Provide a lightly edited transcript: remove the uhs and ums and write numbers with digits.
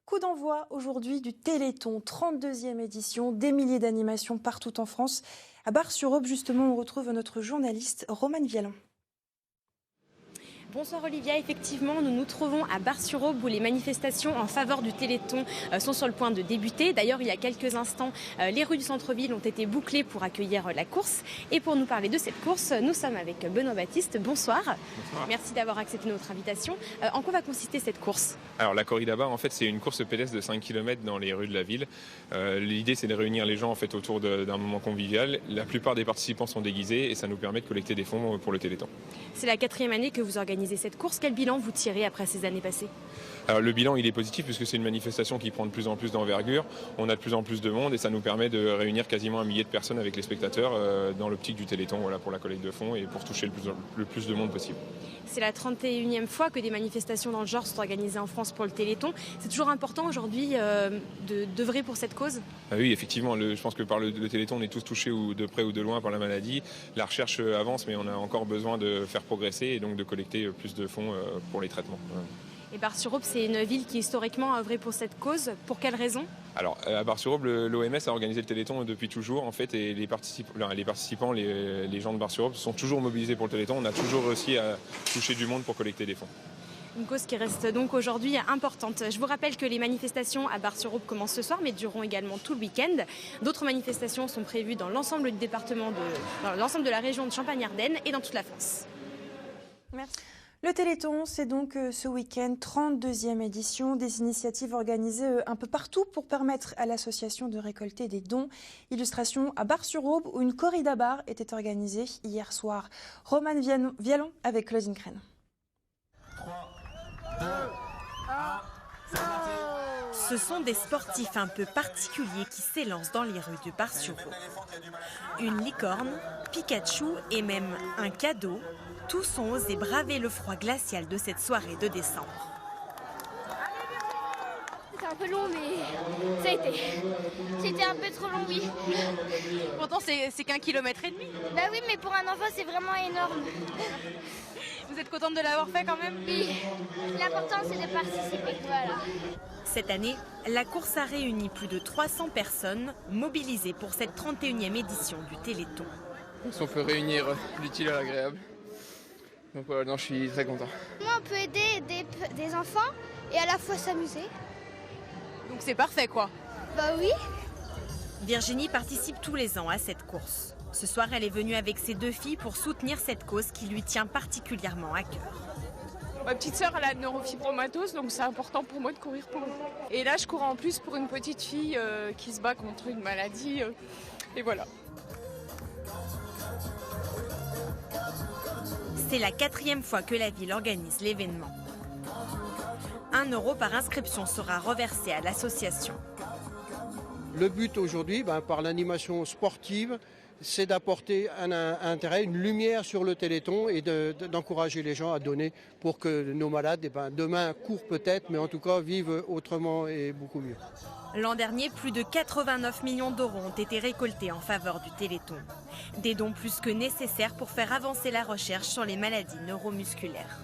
Coup d'envoi aujourd'hui du Téléthon, 32e édition, des milliers d'animations partout en France. À Bar-sur-Aube, justement, on retrouve notre journaliste Romane Vialon. Bonsoir Olivia, effectivement nous nous trouvons à Bar-sur-Aube où les manifestations en faveur du Téléthon sont sur le point de débuter. D'ailleurs il y a quelques instants les rues du centre-ville ont été bouclées pour accueillir la course. Et pour nous parler de cette course, nous sommes avec Benoît Baptiste. Bonsoir. Bonsoir. Merci d'avoir accepté notre invitation. En quoi va consister cette course? Alors la corrida bar en fait c'est une course pédestre de 5 km dans les rues de la ville. L'idée c'est de réunir les gens en fait autour d'un moment convivial. La plupart des participants sont déguisés et ça nous permet de collecter des fonds pour le Téléthon. C'est la 4e année que vous organisez cette course. Quel bilan vous tirez après ces années passées? Alors le bilan il est positif puisque c'est une manifestation qui prend de plus en plus d'envergure. On a de plus en plus de monde et ça nous permet de réunir quasiment 1 millier de personnes avec les spectateurs dans l'optique du Téléthon, voilà, pour la collecte de fonds et pour toucher le plus de monde possible. C'est la 31e fois que des manifestations dans le genre sont organisées en France pour le Téléthon. C'est toujours important aujourd'hui d'œuvrer pour cette cause? Oui, effectivement, je pense que par le Téléthon, on est tous touchés de près ou de loin par la maladie. La recherche avance, mais on a encore besoin de faire progresser et donc de collecter plus de fonds pour les traitements. Et Bar-sur-Aube, c'est une ville qui historiquement a œuvré pour cette cause. Pour quelle raison? Alors, à Bar-sur-Aube, l'OMS a organisé le Téléthon depuis toujours, en fait, et les participants, les gens de Bar-sur-Aube sont toujours mobilisés pour le Téléthon. On a toujours réussi à toucher du monde pour collecter des fonds. Une cause qui reste donc aujourd'hui importante. Je vous rappelle que les manifestations à Bar-sur-Aube commencent ce soir, mais dureront également tout le week-end. D'autres manifestations sont prévues dans l'ensemble du département, dans l'ensemble de la région de Champagne-Ardenne et dans toute la France. Merci. Le Téléthon, c'est donc ce week-end, 32e édition, des initiatives organisées un peu partout pour permettre à l'association de récolter des dons. Illustration à Bar-sur-Aube où une corrida bar était organisée hier soir. Romane Vialon avec Claudine Crène. 3, 2, 1, c'est parti. Ce sont des sportifs un peu particuliers qui s'élancent dans les rues de Bar-sur-Aube. Une licorne, Pikachu et même un cadeau, tous ont osé braver le froid glacial de cette soirée de décembre. C'était un peu long, mais ça a été. C'était un peu trop long, oui. Pourtant, c'est qu'1,5 km. Bah oui, mais pour un enfant, c'est vraiment énorme. Vous êtes contente de l'avoir fait quand même? Oui, l'important, c'est de participer. Voilà. Cette année, la course a réuni plus de 300 personnes mobilisées pour cette 31e édition du Téléthon. On peut réunir l'utile à l'agréable. Donc voilà, non, je suis très content. Moi, on peut aider des enfants et à la fois s'amuser. Donc c'est parfait quoi. Bah oui. Virginie participe tous les ans à cette course. Ce soir, elle est venue avec ses 2 filles pour soutenir cette cause qui lui tient particulièrement à cœur. Ma petite sœur, elle a une neurofibromatose, donc c'est important pour moi de courir pour elle. Et là, je cours en plus pour une petite fille qui se bat contre une maladie. Et voilà. C'est la 4e fois que la ville organise l'événement. 1 € par inscription sera reversé à l'association. Le but aujourd'hui, par l'animation sportive, c'est d'apporter un intérêt, une lumière sur le Téléthon et d'encourager les gens à donner pour que nos malades, demain, courent peut-être, mais en tout cas vivent autrement et beaucoup mieux. L'an dernier, plus de 89 millions d'euros ont été récoltés en faveur du Téléthon. Des dons plus que nécessaires pour faire avancer la recherche sur les maladies neuromusculaires.